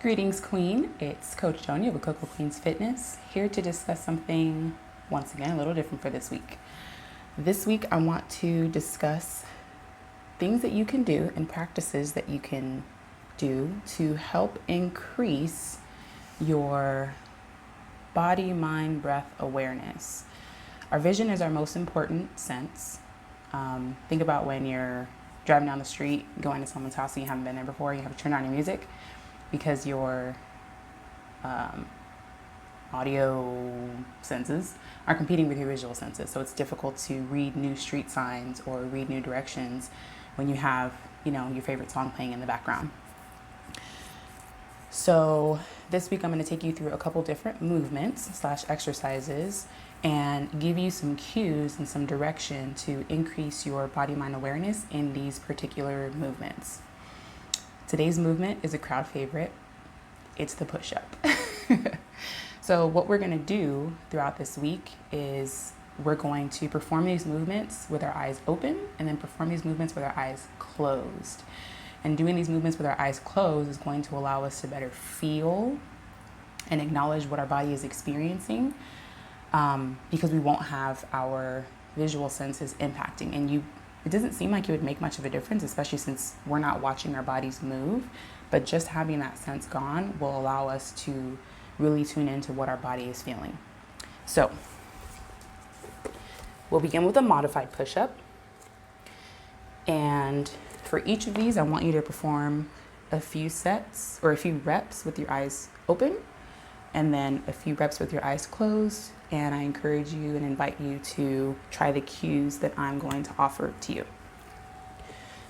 Greetings, Queen. It's Coach Donia with Coco Queen's Fitness, here to discuss something, once again, a little different for this week. This week, I want to discuss things that you can do and practices that you can do to help increase your body, mind, breath awareness. Our vision is our most important sense. Think about when you're driving down the street, going to someone's house and you haven't been there before, you have to turn on your music because your audio senses are competing with your visual senses. So it's difficult to read new street signs or read new directions when you have, your favorite song playing in the background. So this week I'm going to take you through a couple different movements / exercises and give you some cues and some direction to increase your body-mind awareness in these particular movements. Today's movement is a crowd favorite. It's the push-up. So what we're going to do throughout this week is we're going to perform these movements with our eyes open and then perform these movements with our eyes closed. And doing these movements with our eyes closed is going to allow us to better feel and acknowledge what our body is experiencing, because we won't have our visual senses impacting. And it doesn't seem like it would make much of a difference, especially since we're not watching our bodies move, but just having that sense gone will allow us to really tune into what our body is feeling. So we'll begin with a modified push-up. And for each of these, I want you to perform a few sets or a few reps with your eyes open and then a few reps with your eyes closed. And I encourage you and invite you to try the cues that I'm going to offer to you.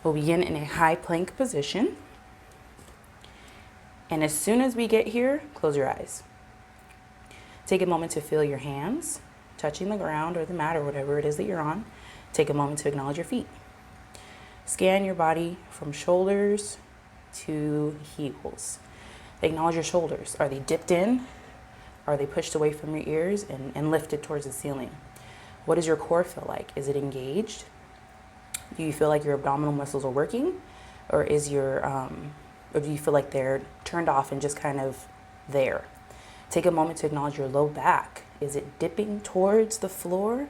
We'll begin in a high plank position. And as soon as we get here, close your eyes. Take a moment to feel your hands touching the ground or the mat or whatever it is that you're on. Take a moment to acknowledge your feet. Scan your body from shoulders to heels. Acknowledge your shoulders. Are they dipped in? Are they pushed away from your ears and lifted towards the ceiling? What does your core feel like? Is it engaged? Do you feel like your abdominal muscles are working? Or do you feel like they're turned off and just kind of there? Take a moment to acknowledge your low back. Is it dipping towards the floor?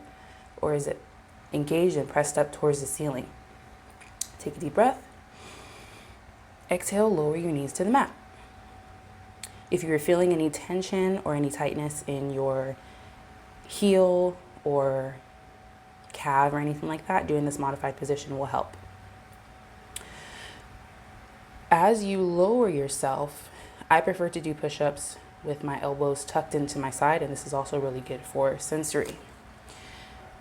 Or is it engaged and pressed up towards the ceiling? Take a deep breath. Exhale, lower your knees to the mat. If you're feeling any tension or any tightness in your heel or calf or anything like that, doing this modified position will help. As you lower yourself, I prefer to do push-ups with my elbows tucked into my side, and this is also really good for sensory.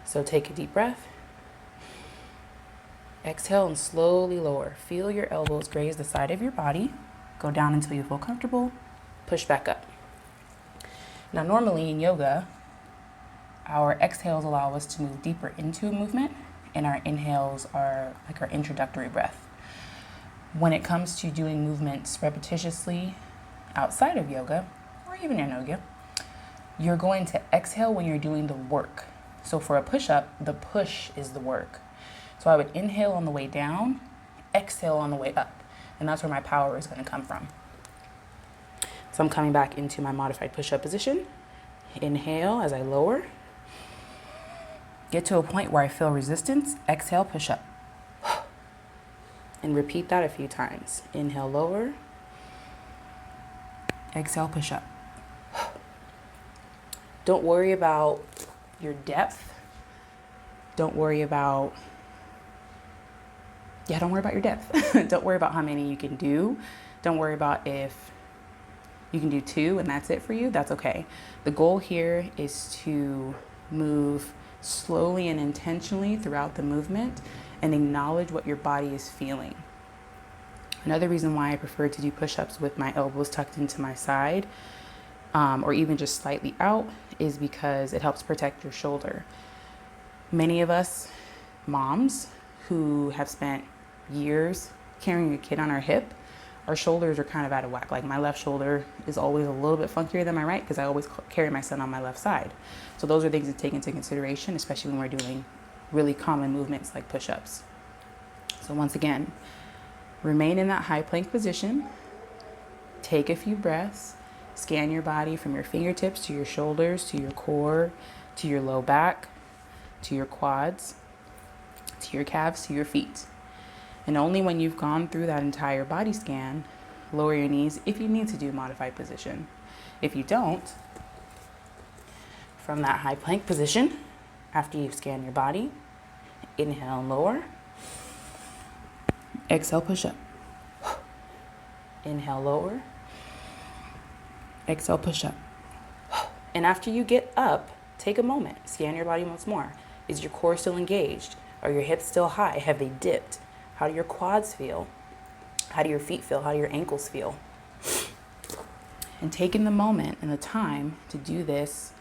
So take a deep breath. Exhale and slowly lower. Feel your elbows graze the side of your body. Go down until you feel comfortable. Push back up. Now, normally in yoga, our exhales allow us to move deeper into a movement, and our inhales are like our introductory breath. When it comes to doing movements repetitiously outside of yoga, or even in yoga, you're going to exhale when you're doing the work. So for a push-up, the push is the work. So I would inhale on the way down, exhale on the way up, and that's where my power is going to come from. So I'm coming back into my modified push-up position. Inhale as I lower. Get to a point where I feel resistance. Exhale, push up. And repeat that a few times. Inhale, lower. Exhale, push up. Don't worry about your depth. Don't worry about your depth. Don't worry about how many you can do. Don't worry about if you can do 2 and that's it for you. That's okay. The goal here is to move slowly and intentionally throughout the movement and acknowledge what your body is feeling. Another reason why I prefer to do push-ups with my elbows tucked into my side, or even just slightly out, is because it helps protect your shoulder. Many of us moms who have spent years carrying a kid on our hip, our shoulders are kind of out of whack. Like my left shoulder is always a little bit funkier than my right because I always carry my son on my left side. So those are things to take into consideration, especially when we're doing really common movements like push-ups. So once again, remain in that high plank position. Take a few breaths, scan your body from your fingertips to your shoulders, to your core, to your low back, to your quads, to your calves, to your feet. And only when you've gone through that entire body scan, lower your knees if you need to do modified position. If you don't, from that high plank position, after you've scanned your body, inhale and lower. Exhale, push up. Inhale, lower. Exhale, push up. And after you get up, take a moment, scan your body once more. Is your core still engaged? Are your hips still high? Have they dipped? How do your quads feel? How do your feet feel? How do your ankles feel? And taking the moment and the time to do this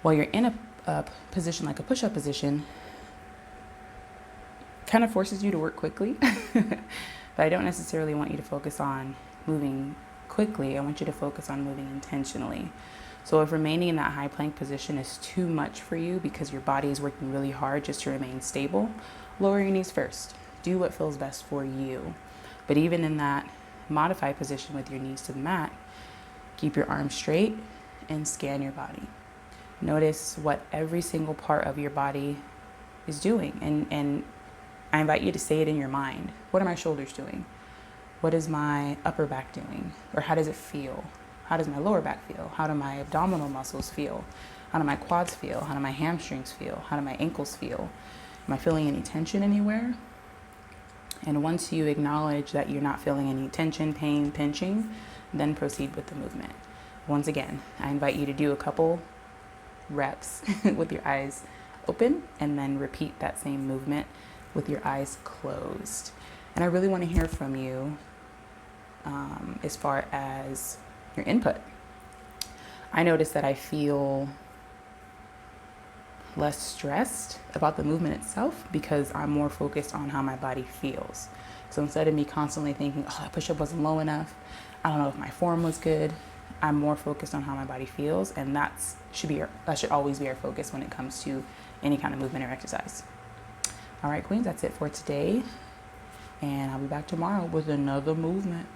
while you're in a position like a push-up position kind of forces you to work quickly. But I don't necessarily want you to focus on moving quickly. I want you to focus on moving intentionally. So if remaining in that high plank position is too much for you because your body is working really hard just to remain stable, lower your knees first. Do what feels best for you. But even in that modified position with your knees to the mat, keep your arms straight and scan your body. Notice what every single part of your body is doing. And I invite you to say it in your mind. What are my shoulders doing? What is my upper back doing? Or how does it feel? How does my lower back feel? How do my abdominal muscles feel? How do my quads feel? How do my hamstrings feel? How do my ankles feel? Am I feeling any tension anywhere? And once you acknowledge that you're not feeling any tension, pain, pinching, then proceed with the movement. Once again, I invite you to do a couple reps with your eyes open and then repeat that same movement with your eyes closed. And I really want to hear from you as far as your input. I notice that I feel less stressed about the movement itself because I'm more focused on how my body feels. So instead of me constantly thinking, oh, that push-up wasn't low enough, I don't know if my form was good, I'm more focused on how my body feels, and that should always be our focus when it comes to any kind of movement or exercise. All right, queens, that's it for today, and I'll be back tomorrow with another movement.